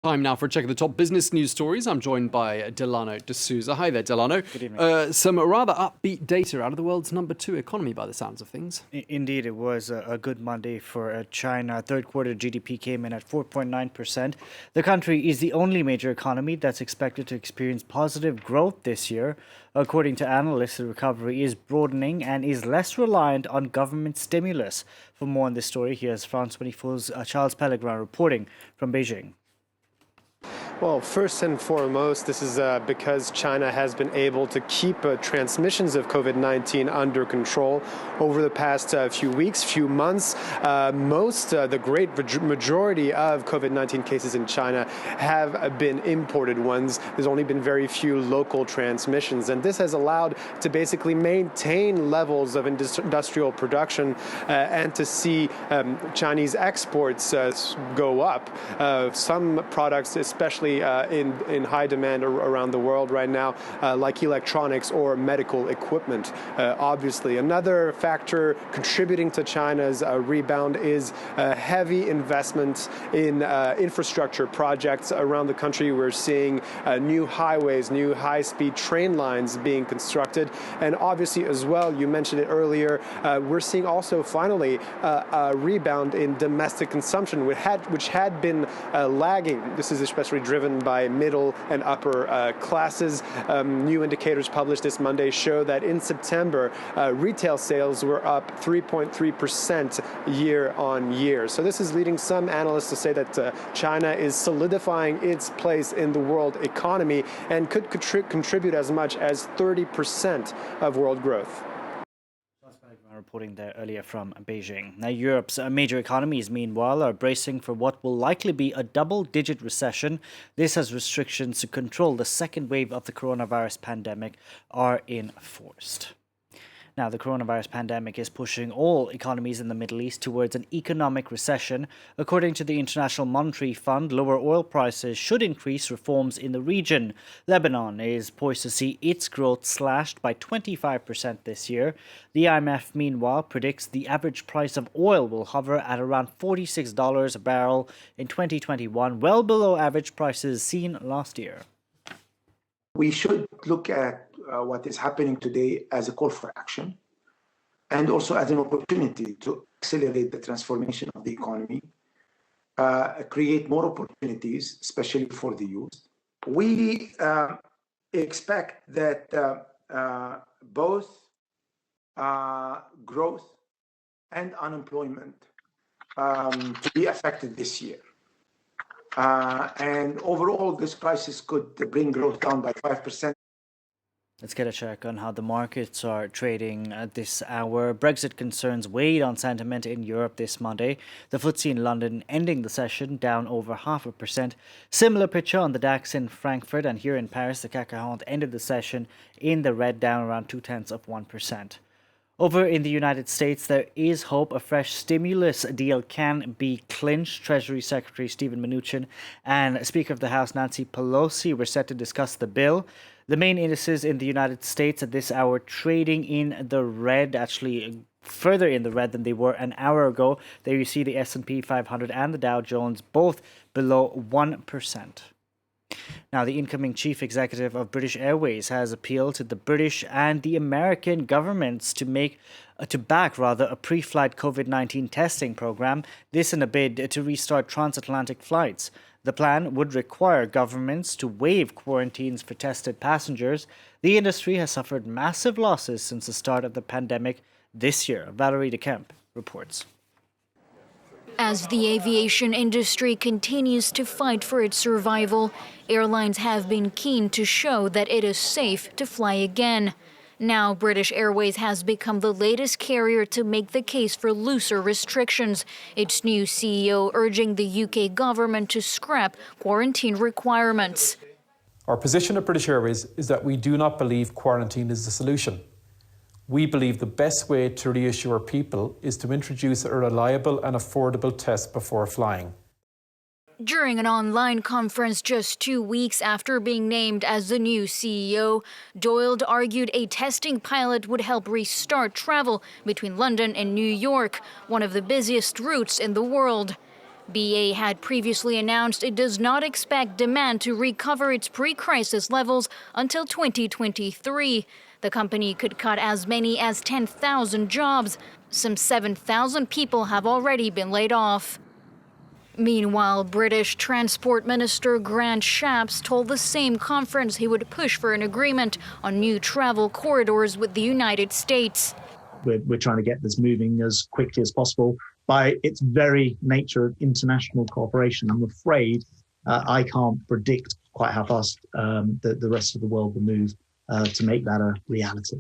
Time now for a check of the top business news stories. I'm joined by Delano D'Souza. Hi there, Delano. Good evening. Some rather upbeat data out of the world's number 2 economy by the sounds of things. Indeed, it was a good Monday for China. Third quarter GDP came in at 4.9%. The country is the only major economy that's expected to experience positive growth this year. According to analysts, the recovery is broadening and is less reliant on government stimulus. For more on this story, here's France 24's Charles Pellegrin reporting from Beijing. Well, first and foremost, this is because China has been able to keep transmissions of COVID-19 under control over the past few weeks, few months. The great majority of COVID-19 cases in China have been imported ones. There's only been very few local transmissions, and this has allowed to basically maintain levels of industrial production and to see Chinese exports go up. Some products, especially in high demand around the world right now, like electronics or medical equipment. Obviously, another factor contributing to China's rebound is heavy investments in infrastructure projects around the country. We're seeing new highways, new high-speed train lines being constructed, and obviously as well, you mentioned it earlier, we're seeing also finally a rebound in domestic consumption, which had been lagging. This is especially driven by middle and upper classes. New indicators published this Monday show that in September, retail sales were up 3.3% year on year. So this is leading some analysts to say that China is solidifying its place in the world economy and could contribute as much as 30% of world growth. Reporting there earlier from Beijing. Now, Europe's major economies, meanwhile, are bracing for what will likely be a double-digit recession. This as restrictions to control the second wave of the coronavirus pandemic are enforced. Now, the coronavirus pandemic is pushing all economies in the Middle East towards an economic recession. According to the International Monetary Fund, lower oil prices should increase reforms in the region. Lebanon is poised to see its growth slashed by 25% this year. The IMF, meanwhile, predicts the average price of oil will hover at around $46 a barrel in 2021, well below average prices seen last year. We should look at what is happening today as a call for action and also as an opportunity to accelerate the transformation of the economy, create more opportunities, especially for the youth. We expect that both growth and unemployment to be affected this year. And overall, this crisis could bring growth down by 5%. Let's get a check on how the markets are trading at this hour. Brexit concerns weighed on sentiment in Europe this Monday. The FTSE in London ending the session down over 0.5%. Similar picture on the DAX in Frankfurt, and here in Paris, the CAC 40 ended the session in the red, down around 0.2%. Over in the United States, there is hope a fresh stimulus deal can be clinched. Treasury Secretary Steven Mnuchin and Speaker of the House Nancy Pelosi were set to discuss the bill. The main indices in the United States at this hour trading in the red, actually further in the red than they were an hour ago. There you see the S&P 500 and the Dow Jones both below 1%. Now, the incoming chief executive of British Airways has appealed to the British and the American governments to back a pre-flight COVID-19 testing program. This in a bid to restart transatlantic flights. The plan would require governments to waive quarantines for tested passengers. The industry has suffered massive losses since the start of the pandemic this year. Valerie DeKemp reports. As the aviation industry continues to fight for its survival, airlines have been keen to show that it is safe to fly again. Now, British Airways has become the latest carrier to make the case for looser restrictions, its new CEO urging the UK government to scrap quarantine requirements. Our position at British Airways is that we do not believe quarantine is the solution. We believe the best way to reassure people is to introduce a reliable and affordable test before flying. During an online conference just 2 weeks after being named as the new CEO, Doyle argued a testing pilot would help restart travel between London and New York, one of the busiest routes in the world. BA had previously announced it does not expect demand to recover its pre-crisis levels until 2023. The company could cut as many as 10,000 jobs. Some 7,000 people have already been laid off. Meanwhile, British Transport Minister Grant Shapps told the same conference he would push for an agreement on new travel corridors with the United States. We're trying to get this moving as quickly as possible. By its very nature of international cooperation, I'm afraid I can't predict quite how fast the rest of the world will move to make that a reality.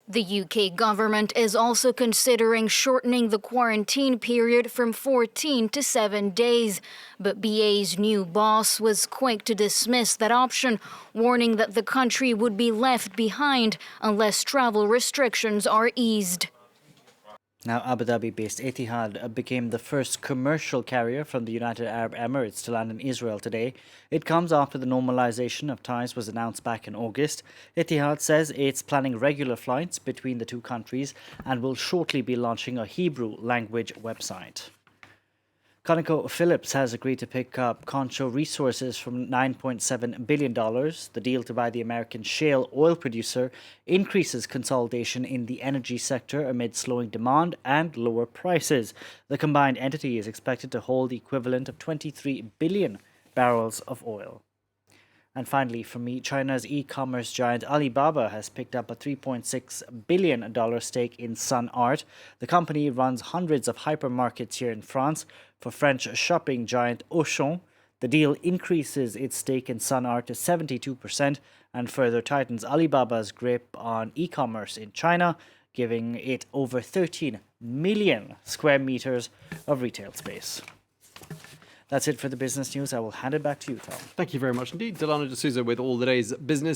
The UK government is also considering shortening the quarantine period from 14 to 7 days. But BA's new boss was quick to dismiss that option, warning that the country would be left behind unless travel restrictions are eased. Now, Abu Dhabi-based Etihad became the first commercial carrier from the United Arab Emirates to land in Israel today. It comes after the normalization of ties was announced back in August. Etihad says it's planning regular flights between the two countries and will shortly be launching a Hebrew language website. ConocoPhillips has agreed to pick up Concho Resources for $9.7 billion. The deal to buy the American shale oil producer increases consolidation in the energy sector amid slowing demand and lower prices. The combined entity is expected to hold the equivalent of 23 billion barrels of oil. And finally, for me, China's e-commerce giant Alibaba has picked up a $3.6 billion stake in Sun Art. The company runs hundreds of hypermarkets here in France for French shopping giant Auchan. The deal increases its stake in Sun Art to 72% and further tightens Alibaba's grip on e-commerce in China, giving it over 13 million square meters of retail space. That's it for the business news. I will hand it back to you, Tom. Thank you very much indeed. Delano D'Souza with all the day's business.